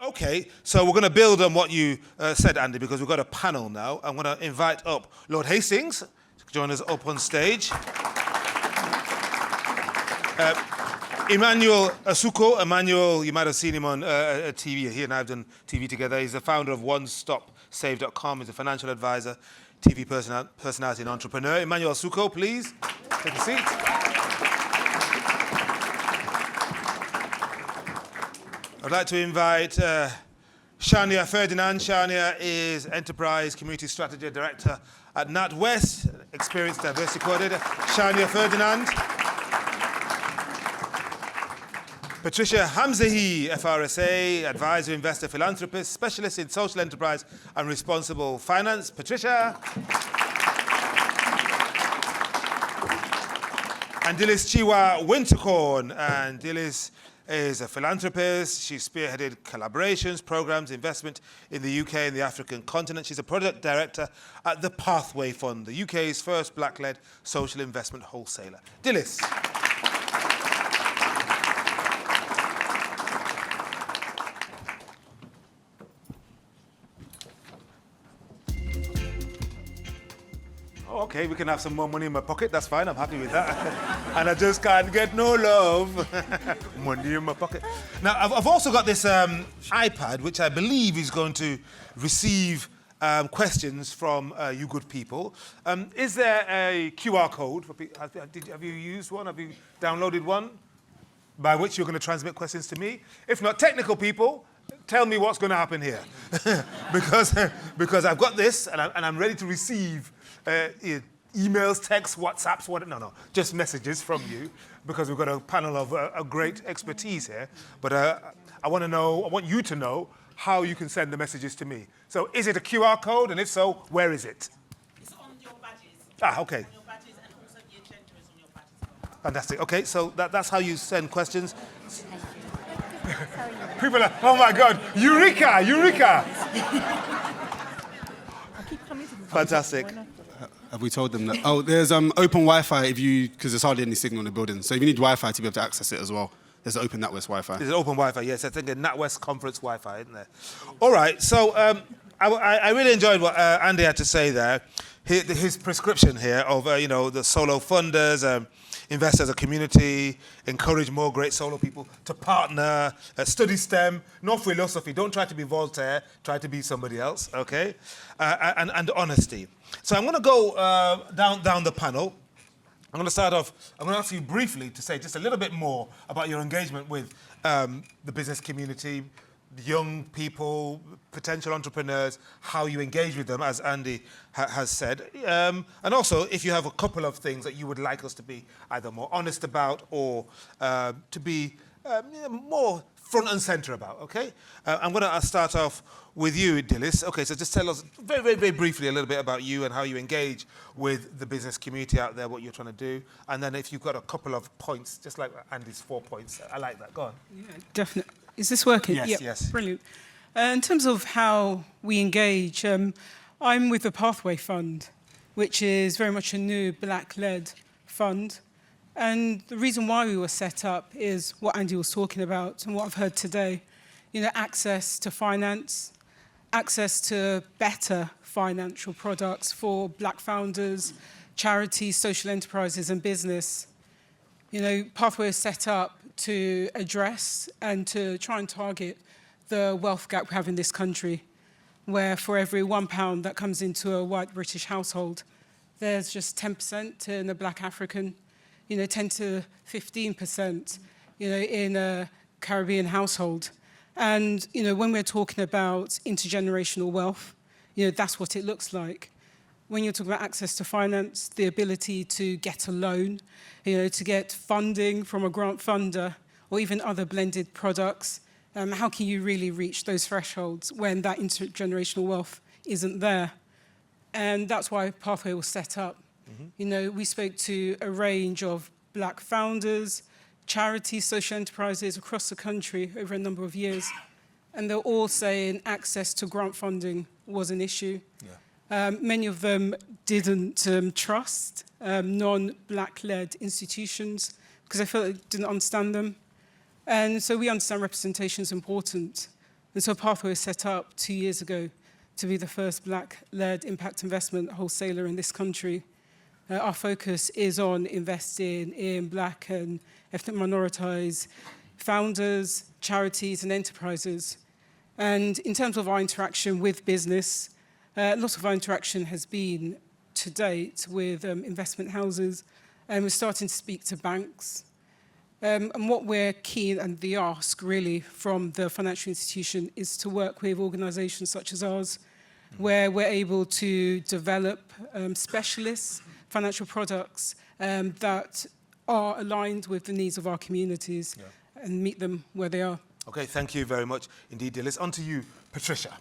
Okay, so we're going to build on what you said, Andy, because we've got a panel now. I'm going to invite up Lord Hastings to join us up on stage. Emmanuel Asuko. Emmanuel, you might have seen him on TV. He and I have done TV together. He's the founder of OneStopSave.com. He's a financial advisor, TV personality and entrepreneur. Emmanuel Asuko, please take a seat. I'd like to invite Shania Ferdinand. Shania is Enterprise Community Strategy Director at NatWest, experienced diversity coordinator. Shania Ferdinand. Patricia Hamzahi, FRSA, advisor, investor, philanthropist, specialist in social enterprise and responsible finance. Patricia. And Dilys Chiwa Winterkorn. And Dilys is a philanthropist. She's spearheaded collaborations, programs, investment in the UK and the African continent. She's a product director at the Pathway Fund, the UK's first black-led social investment wholesaler. Dilys. Okay, we can have some more money in my pocket. That's fine. I'm happy with that. And I just can't get no love. Money in my pocket. Now, I've also got this iPad, which I believe is going to receive questions from you good people. Is there a QR code? For people? Have you used one? Have you downloaded one by which you're going to transmit questions to me? If not, technical people, tell me what's going to happen here. because I've got this and I'm ready to receive emails, texts, WhatsApps, no, just messages from you, because we've got a panel of a great expertise here. But I want you to know how you can send the messages to me. So is it a QR code? And if so, where is it? It's on your badges. Ah, okay. On your badges, and also the agenda is on your badges. Fantastic. Okay, so that's how you send questions. People are, oh my God, Eureka, Eureka! Fantastic. Have we told them that? Oh, there's open Wi-Fi because there's hardly any signal in the building. So if you need Wi-Fi to be able to access it as well, there's open NatWest Wi-Fi. There's an open Wi-Fi, yes. I think a NatWest conference Wi-Fi, isn't there? All right, so I really enjoyed what Andy had to say there. His prescription here of, the solo funders, invest as a community, encourage more great solo people to partner, study STEM, no philosophy. Don't try to be Voltaire, try to be somebody else, okay? And honesty. So I'm going to go down the panel. I'm going to start off, I'm going to ask you briefly to say just a little bit more about your engagement with the business community, young people, potential entrepreneurs, how you engage with them, as Andy has said. And also, if you have a couple of things that you would like us to be either more honest about or to be more front and center about, okay? I'm going to start off with you, Dilys. Okay, so just tell us very, very, very briefly a little bit about you and how you engage with the business community out there, what you're trying to do. And then if you've got a couple of points, just like Andy's 4 points, I like that. Go on. Yeah, definitely. Is this working? Yes, yep. yes. Brilliant. In terms of how we engage, I'm with the Pathway Fund, which is very much a new black-led fund. And the reason why we were set up is what Andy was talking about and what I've heard today. Access to finance, access to better financial products for black founders, charities, social enterprises and business. Pathway is set up to address and to try and target the wealth gap we have in this country, where for every £1 that comes into a white British household, there's just 10% in a black African, 10 to 15%, in a Caribbean household. And, when we're talking about intergenerational wealth, that's what it looks like. When you're talking about access to finance, the ability to get a loan, to get funding from a grant funder or even other blended products, how can you really reach those thresholds when that intergenerational wealth isn't there? And that's why Pathway was set up. Mm-hmm. We spoke to a range of black founders, charities, social enterprises across the country over a number of years. And they're all saying access to grant funding was an issue. Yeah. Many of them didn't trust non-black-led institutions because they felt they didn't understand them. And so we understand representation is important. And so Pathway was set up 2 years ago to be the first black-led impact investment wholesaler in this country. Our focus is on investing in black and ethnic minoritized founders, charities, and enterprises. And in terms of our interaction with business, lots of our interaction has been to date with investment houses, and we're starting to speak to banks. And what we're keen, and the ask really from the financial institution, is to work with organizations such as ours, where we're able to develop specialist financial products that are aligned with the needs of our communities and meet them where they are. Okay, thank you very much indeed, Dilys. On to you, Patricia.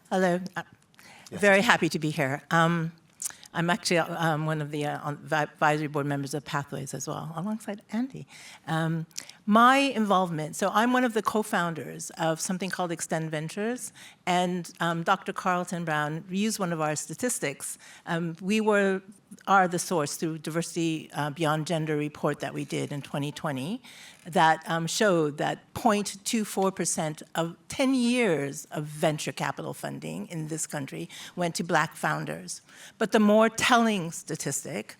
Hello. Very happy to be here. I'm actually one of the advisory board members of Pathways as well, alongside Andy. My involvement, so I'm one of the co-founders of something called Extend Ventures, and Dr. Carlton Brown used one of our statistics. We are the source through Diversity Beyond Gender report that we did in 2020 that showed that 0.24% of 10 years of venture capital funding in this country went to black founders. But the more telling statistic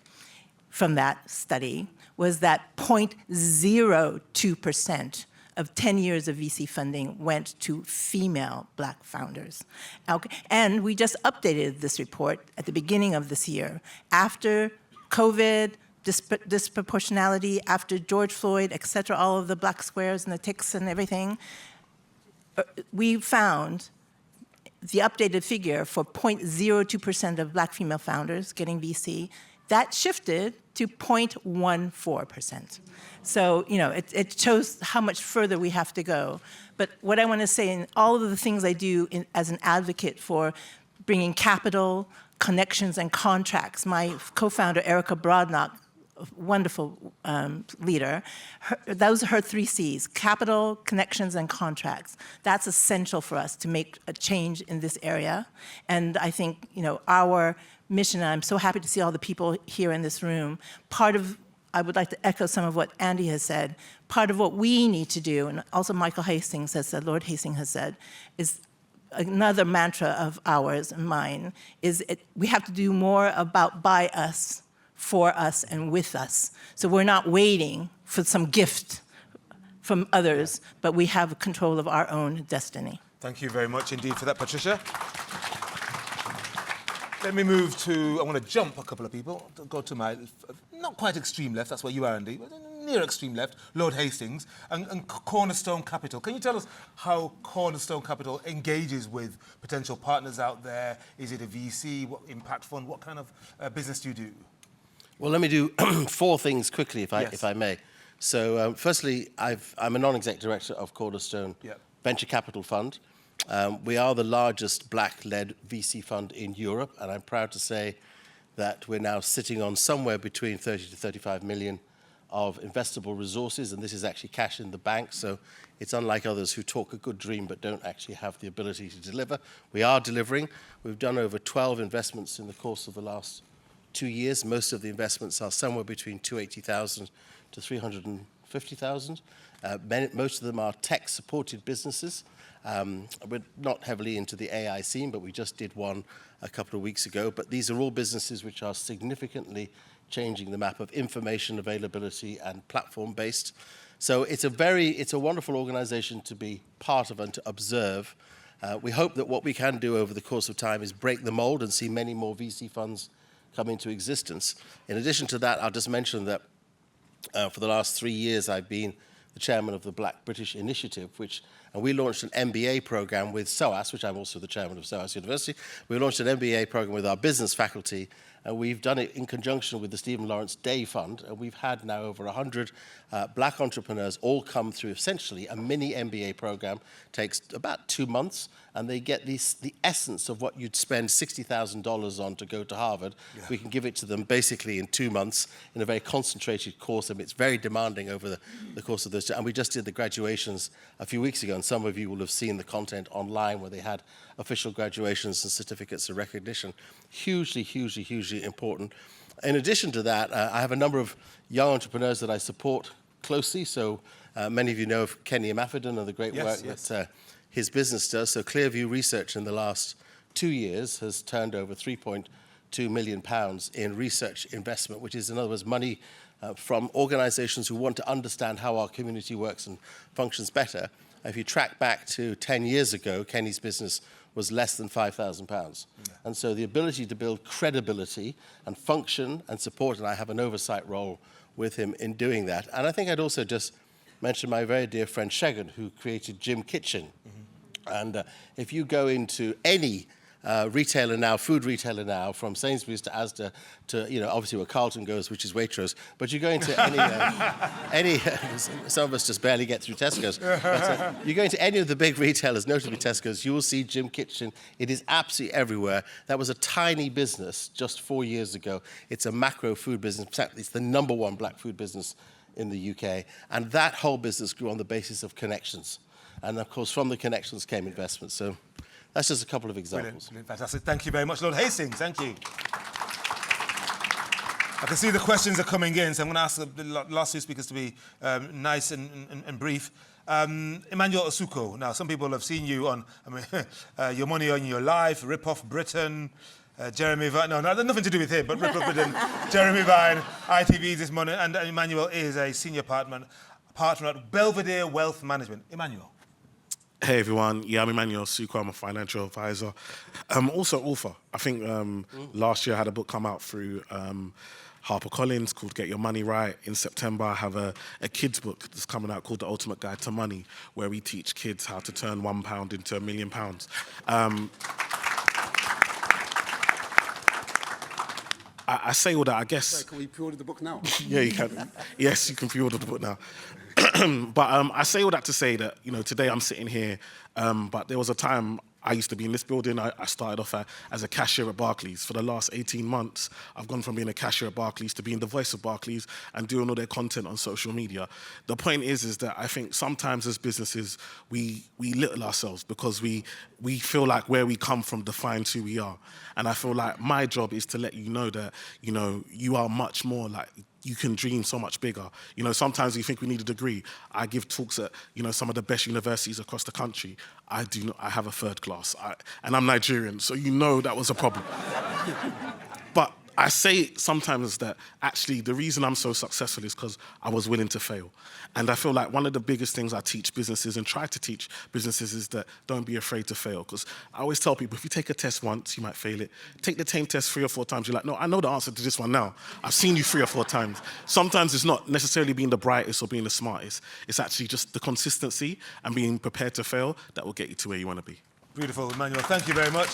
from that study was that 0.02% of 10 years of VC funding went to female black founders. Okay. And we just updated this report at the beginning of this year. After COVID, disproportionality, after George Floyd, et cetera, all of the black squares and the ticks and everything, we found the updated figure for 0.02% of black female founders getting VC, that shifted to 0.14%. So, you know, it shows how much further we have to go. But what I want to say in all of the things I do as an advocate for bringing capital, connections, and contracts, my co-founder, Erica Brodnock, a wonderful leader, those are her 3 C's: capital, connections, and contracts. That's essential for us to make a change in this area. And I think, you know, our mission, and I'm so happy to see all the people here in this room, I would like to echo some of what Andy has said. Part of what we need to do, and also Michael Hastings has said, Lord Hastings has said, is another mantra of ours and mine, is we have to do more about by us, for us, and with us. So we're not waiting for some gift from others, but we have control of our own destiny. Thank you very much indeed for that, Patricia. Let me move to, I want to jump a couple of people, go to my, not quite extreme left, that's where you are, Andy, but near extreme left, Lord Hastings, and Cornerstone Capital. Can you tell us how Cornerstone Capital engages with potential partners out there? Is it a VC, what impact fund, what kind of business do you do? Well, let me do 4 things quickly, if I may. So, firstly, I'm a non-exec director of Cornerstone Venture Capital Fund. We are the largest black-led VC fund in Europe, and I'm proud to say that we're now sitting on somewhere between 30 to 35 million of investable resources, and this is actually cash in the bank, so it's unlike others who talk a good dream but don't actually have the ability to deliver. We are delivering. We've done over 12 investments in the course of the last 2 years. Most of the investments are somewhere between 280,000 to 350,000. Most of them are tech-supported businesses. We're not heavily into the AI scene, but we just did one a couple of weeks ago. But these are all businesses which are significantly changing the map of information availability and platform-based. So it's a wonderful organization to be part of and to observe. We hope that what we can do over the course of time is break the mold and see many more VC funds come into existence. In addition to that, I'll just mention that for the last 3 years, I've been the chairman of the Black British Initiative, and we launched an MBA program with SOAS, which I'm also the chairman of SOAS University. We launched an MBA program with our business faculty, and we've done it in conjunction with the Stephen Lawrence Day Fund, and we've had now over 100 black entrepreneurs all come through essentially a mini MBA program. Takes about 2 months, and they get the essence of what you'd spend $60,000 on to go to Harvard. We can give it to them basically in 2 months in a very concentrated course. I mean, it's very demanding over the course of this. And we just did the graduations a few weeks ago, and some of you will have seen the content online where they had official graduations and certificates of recognition. Hugely, hugely, hugely important. In addition to that, I have a number of young entrepreneurs that I support closely. So many of you know of Kenny Amaffidon and the great work that his business does. So Clearview Research in the last 2 years has turned over £3.2 million in research investment, which is, in other words, money from organisations who want to understand how our community works and functions better. If you track back to 10 years ago, Kenny's business was less than £5,000. Yeah. And so the ability to build credibility and function and support, and I have an oversight role with him in doing that. And I think I'd also just mention my very dear friend Shegan, who created Jim Kitchen. Mm-hmm. And if you go into any retailer now, food retailer now, from Sainsbury's to Asda to, you know, obviously where Carlton goes, which is Waitrose, but you go into any some of us just barely get through Tesco's, but you go into any of the big retailers, notably Tesco's, you will see Jim Kitchen. It is absolutely everywhere. That was a tiny business just 4 years ago. It's a macro food business. In fact, it's the #1 black food business in the UK. And that whole business grew on the basis of connections. And of course, from the connections came investment. So that's just a couple of examples. Brilliant, fantastic. Thank you very much, Lord Hastings. Thank you. I can see the questions are coming in, so I'm going to ask the last two speakers to be nice and brief. Emmanuel Osuko. Now, some people have seen you on Your Money on Your Life, Rip Off Britain, Jeremy Vine. No, nothing to do with him, but Rip Off Britain, Jeremy Vine, ITV This Morning, and Emmanuel is a senior partner at Belvedere Wealth Management. Emmanuel. Hey everyone, yeah, I'm Emmanuel Suko, I'm a financial advisor. Also author. I think last year I had a book come out through HarperCollins called Get Your Money Right. In September I have a kids book that's coming out called The Ultimate Guide to Money, where we teach kids how to turn £1 into £1 million. I say all that, I guess. So can we pre-order the book now? Yeah, you can. Yes, you can pre-order the book now. But I say all that to say that, you know, today I'm sitting here, but there was a time I used to be in this building. I started off as a cashier at Barclays. For the last 18 months, I've gone from being a cashier at Barclays to being the voice of Barclays and doing all their content on social media. The point is that I think sometimes as businesses, we little ourselves because we feel like where we come from defines who we are. And I feel like my job is to let you know that, you know, you are much more like, you can dream so much bigger. You know, sometimes you think we need a degree. I give talks at, you know, some of the best universities across the country. I have a third class, and I'm Nigerian, so you know that was a problem. But I say sometimes that actually the reason I'm so successful is because I was willing to fail. And I feel like one of the biggest things I teach businesses and try to teach businesses is that don't be afraid to fail. Because I always tell people, if you take a test once, you might fail it. Take the same test 3 or 4 times, you're like, no, I know the answer to this one now. I've seen you 3 or 4 times. Sometimes it's not necessarily being the brightest or being the smartest. It's actually just the consistency and being prepared to fail that will get you to where you want to be. Beautiful, Emmanuel. Thank you very much.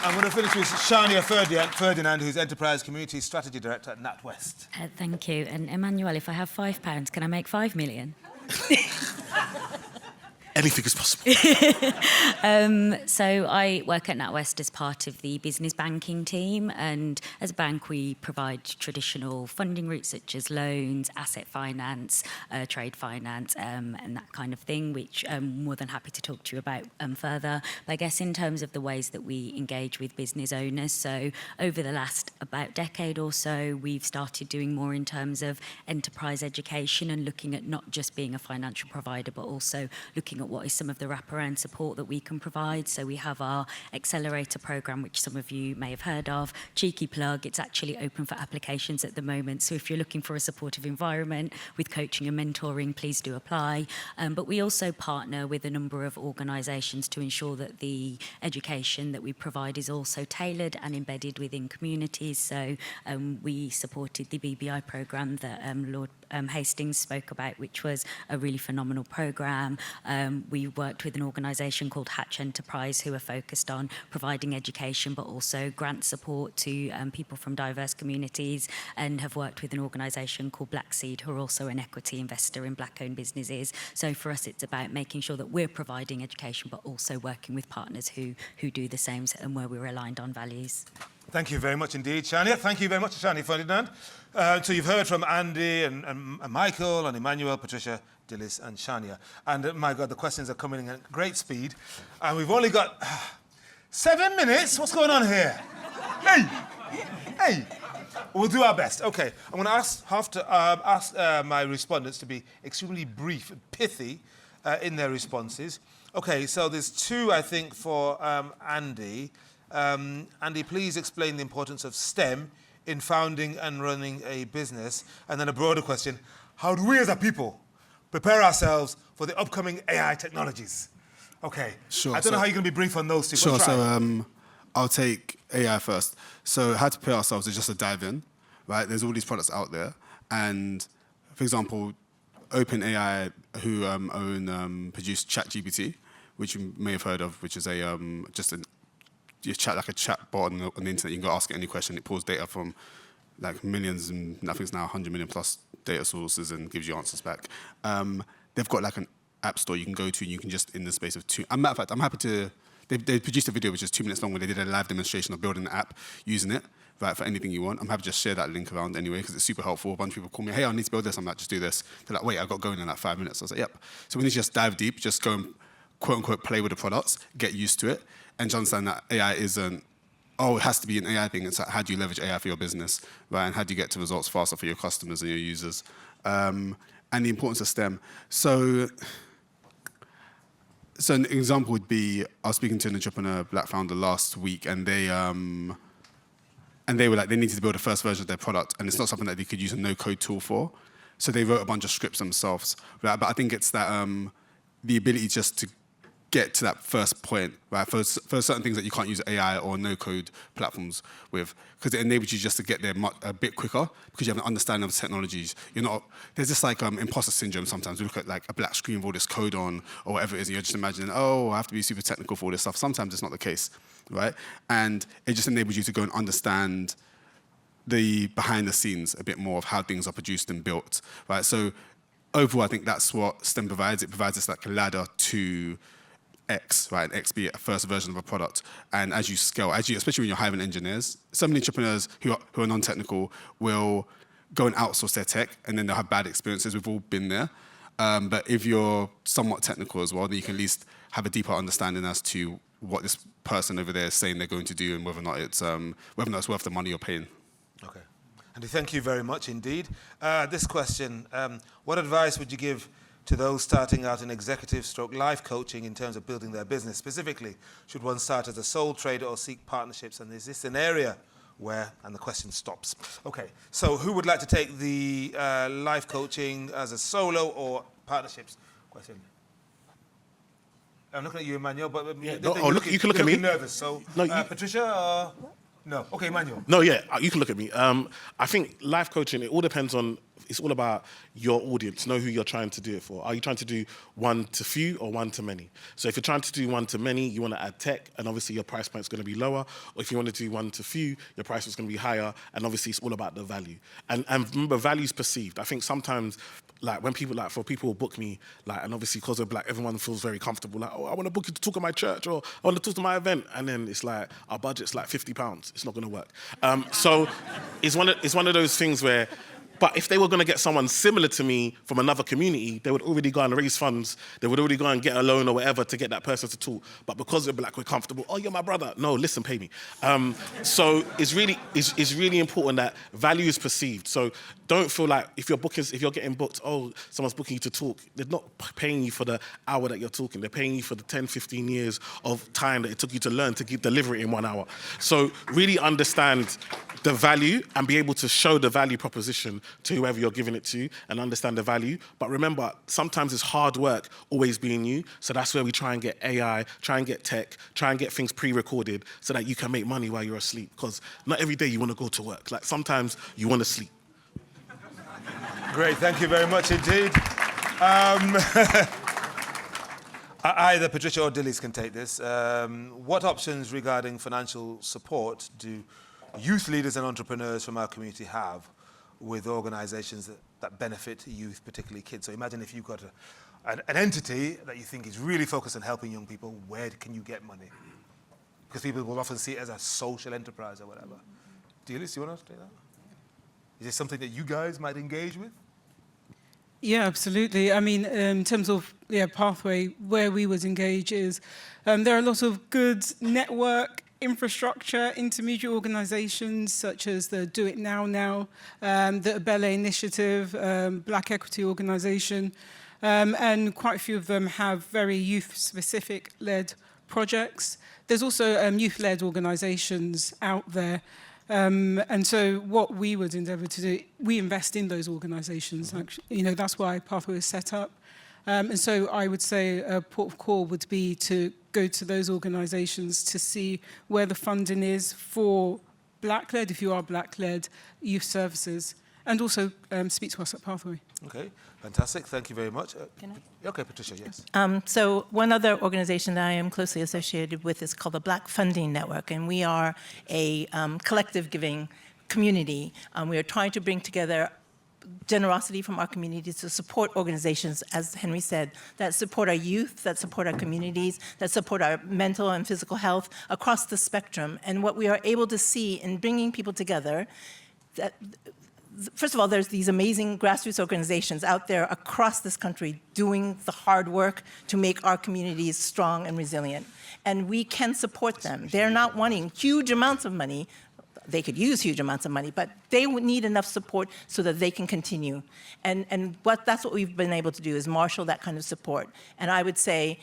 I'm going to finish with Shania Ferdinand, who's Enterprise Community Strategy Director at NatWest. Thank you. And Emmanuel, if I have £5, can I make 5 million? Anything is possible. So I work at NatWest as part of the business banking team, and as a bank we provide traditional funding routes such as loans, asset finance, trade finance, and that kind of thing, which I'm more than happy to talk to you about further. But I guess in terms of the ways that we engage with business owners, so over the last about decade or so, we've started doing more in terms of enterprise education and looking at not just being a financial provider, but also looking at what is some of the wraparound support that we can provide. So we have our accelerator program, which some of you may have heard of. Cheeky plug, it's actually open for applications at the moment. So if you're looking for a supportive environment with coaching and mentoring, please do apply. But we also partner with a number of organisations to ensure that the education that we provide is also tailored and embedded within communities. So we supported the BBI program that Lord Hastings spoke about, which was a really phenomenal program. We worked with an organisation called Hatch Enterprise, who are focused on providing education but also grant support to people from diverse communities, and have worked with an organisation called Black Seed, who are also an equity investor in black-owned businesses. So for us, it's about making sure that we're providing education but also working with partners who do the same and where we're aligned on values. Thank you very much indeed, Shania. Thank you very much, Shania Ferdinand. So you've heard from Andy and Michael and Emmanuel, Patricia, Dilys and Shania. And my God, the questions are coming in at great speed. And we've only got 7 minutes. What's going on here? Hey! We'll do our best. Okay, I'm going to ask my respondents to be extremely brief, pithy in their responses. Okay, so there's two, I think, for Andy. Andy, please explain the importance of STEM in founding and running a business. And then a broader question, how do we as a people prepare ourselves for the upcoming AI technologies? Okay, Sure, I don't know so- how you're going to be brief on those two, Sure. but try. So I'll take AI first. So how to prepare ourselves is just to dive in, right? There's all these products out there, and for example, OpenAI, who produced ChatGPT, which you may have heard of, which is a you chat like a chat bot on the internet. You can go ask it any question. It pulls data from like millions, and I think it's now 100 million plus data sources and gives you answers back. They've got like an app store you can go to, and you can just, in the space of matter of fact, I'm happy to, they produced a video which is 2 minutes long where they did a live demonstration of building an app using it, right, for anything you want. I'm happy to just share that link around anyway, because it's super helpful. A bunch of people call me, hey, I need to build this. I'm like, just do this. They're like, wait, I got going in like 5 minutes. I was like, yep. So we need to just dive deep, just go and quote unquote play with the products, get used to it, and just understand that AI isn't, oh, it has to be an AI thing. It's like, how do you leverage AI for your business, right? And how do you get to results faster for your customers and your users? And the importance of STEM. So an example would be, I was speaking to an entrepreneur, black founder, last week, and they were like, they needed to build a first version of their product, and it's not something that they could use a no-code tool for. So they wrote a bunch of scripts themselves. Right? But I think it's that the ability just to get to that first point, right? For certain things that you can't use AI or no-code platforms with, because it enables you just to get there a bit quicker, because you have an understanding of the technologies. You're not, there's this like imposter syndrome sometimes. We look at like a black screen with all this code on or whatever it is, and you're just imagining, oh, I have to be super technical for all this stuff. Sometimes it's not the case, right? And it just enables you to go and understand the behind the scenes a bit more of how things are produced and built, right? So overall, I think that's what STEM provides. It provides us like a ladder to X, right? X be a first version of a product. And as you scale, especially when you're hiring engineers, so many entrepreneurs who are non-technical will go and outsource their tech, and then they'll have bad experiences. We've all been there. But if you're somewhat technical as well, then you can at least have a deeper understanding as to what this person over there is saying they're going to do, and whether or not it's worth the money you're paying. Okay. Andy, thank you very much indeed. This question, what advice would you give to those starting out in executive/life coaching in terms of building their business? Specifically, should one start as a sole trader or seek partnerships? And is this an area where, and the question stops. Okay, so who would like to take the life coaching as a solo or partnerships question? I'm looking at you, Emmanuel, but Yeah, you can look at me. Nervous. So, No, Patricia, no. Okay, Emmanuel. No, yeah, you can look at me. I think life coaching, it all depends on, it's all about your audience, know who you're trying to do it for. Are you trying to do one to few or one to many? So if you're trying to do one to many, you want to add tech, and obviously your price point is going to be lower. Or if you want to do one to few, your price is going to be higher, and obviously it's all about the value. And remember, value is perceived. I think sometimes, like when people, like for people who book me, like, and obviously because of black, everyone feels very comfortable, like, oh, I want to book you to talk at my church, or I want to talk to my event, and then it's like, our budget's like £50. It's not going to work. So it's one of those things where, but if they were going to get someone similar to me from another community, they would already go and raise funds. They would already go and get a loan or whatever to get that person to talk. But because we're black, we're comfortable. Oh, you're my brother. No, listen, pay me. So it's really important that value is perceived. So don't feel like if you're getting booked, oh, someone's booking you to talk. They're not paying you for the hour that you're talking. They're paying you for the 10, 15 years of time that it took you to learn to deliver it in 1 hour. So really understand the value and be able to show the value proposition to whoever you're giving it to and understand the value. But remember, sometimes it's hard work always being you. So that's where we try and get AI, try and get tech, try and get things pre-recorded so that you can make money while you're asleep. Because not every day you want to go to work. Like sometimes you want to sleep. Great, thank you very much indeed. Either Patricia or Dilys can take this. What options regarding financial support do youth leaders and entrepreneurs from our community have with organizations that benefit youth, particularly kids? So imagine if you've got an entity that you think is really focused on helping young people, where can you get money? Because people will often see it as a social enterprise or whatever. Dilys, do you want to take that? Is this something that you guys might engage with? Yeah, absolutely. I mean, in terms of Pathway, where we would engage is there are a lot of good network infrastructure intermediate organisations such as the Do It Now, the Abele Initiative, Black Equity Organisation, and quite a few of them have very youth-specific led projects. There's also youth-led organisations out there. And so what we would endeavour to do, we invest in those organisations. Actually, you know, that's why Pathway was set up. And so I would say a port of call would be to go to those organisations to see where the funding is for Black-led, if you are Black-led, youth services, and also speak to us at Pathway. Okay, fantastic. Thank you very much. Can I? Okay, Patricia, yes. So one other organization that I am closely associated with is called the Black Funding Network, and we are a collective giving community. We are trying to bring together generosity from our communities to support organizations, as Henry said, that support our youth, that support our communities, that support our mental and physical health across the spectrum. And what we are able to see in bringing people together, that first of all, there's these amazing grassroots organizations out there across this country doing the hard work to make our communities strong and resilient. And we can support them. They're not wanting huge amounts of money. They could use huge amounts of money, but they would need enough support so that they can continue. And that's what we've been able to do, is marshal that kind of support. And I would say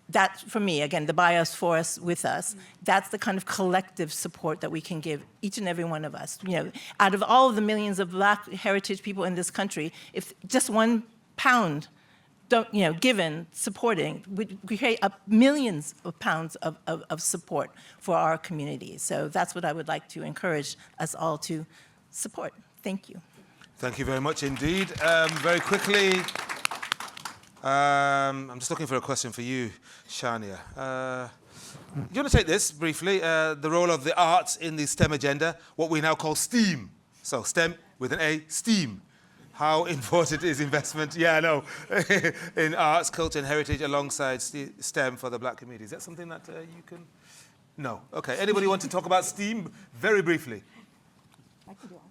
that, for me, again, the by us, for us, with us, that's the kind of collective support that we can give each and every one of us. You know, out of all of the millions of Black heritage people in this country, if just £1 given, supporting, we create millions of pounds of support for our communities. So that's what I would like to encourage us all to support. Thank you. Thank you very much indeed. Very quickly, I'm just looking for a question for you, Shania. Do you want to take this briefly? The role of the arts in the STEM agenda, what we now call STEAM. So STEM with an A, STEAM. How important is investment, in arts, culture and heritage alongside STEM for the Black community? Is that something that you can? No. Okay. Anybody want to talk about STEAM very briefly? I can do it.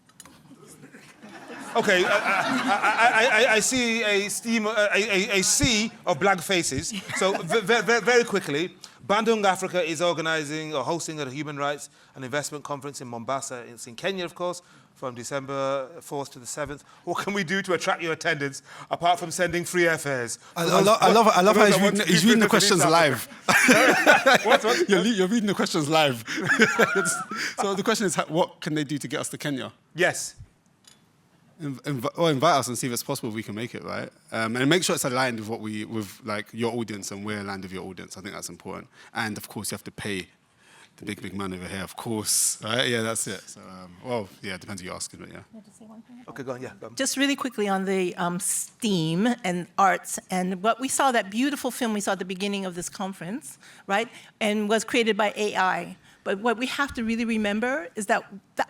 Okay. I see a sea of blank faces. So very quickly, Bandung Africa is organising or hosting a human rights and investment conference in Mombasa. It's in Kenya, of course, from December 4th to the 7th. What can we do to attract your attendance, apart from sending free airfares? I love how he's reading the questions live. What? You're reading the questions live. So the question is, what can they do to get us to Kenya? Yes. Invite us and see if it's possible we can make it, right? And make sure it's aligned with like your audience, and we're aligned with your audience. I think that's important. And of course, you have to pay the big man over here, of course. Right? Yeah, that's it. So, it depends who you're asking, but yeah. Okay, go on, yeah. Go on. Just really quickly on the STEAM and arts, and what we saw, that beautiful film we saw at the beginning of this conference, right? And was created by AI. But what we have to really remember is that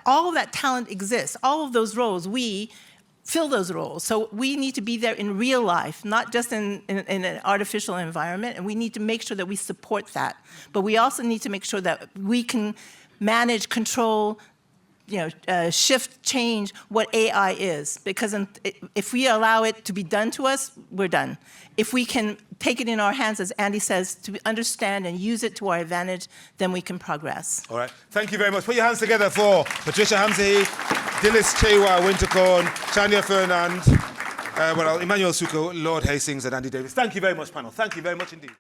all of that talent exists. All of those roles, we fill those roles. So we need to be there in real life, not just in an artificial environment, and we need to make sure that we support that. But we also need to make sure that we can manage, control, shift, change what AI is. Because if we allow it to be done to us, we're done. If we can take it in our hands, as Andy says, to understand and use it to our advantage, then we can progress. All right. Thank you very much. Put your hands together for Patricia Hamzahi, Dilys Chewa Wintercorn, Shania Fernand, Emmanuel Suko, Lord Hastings, and Andy Davis. Thank you very much, panel. Thank you very much indeed.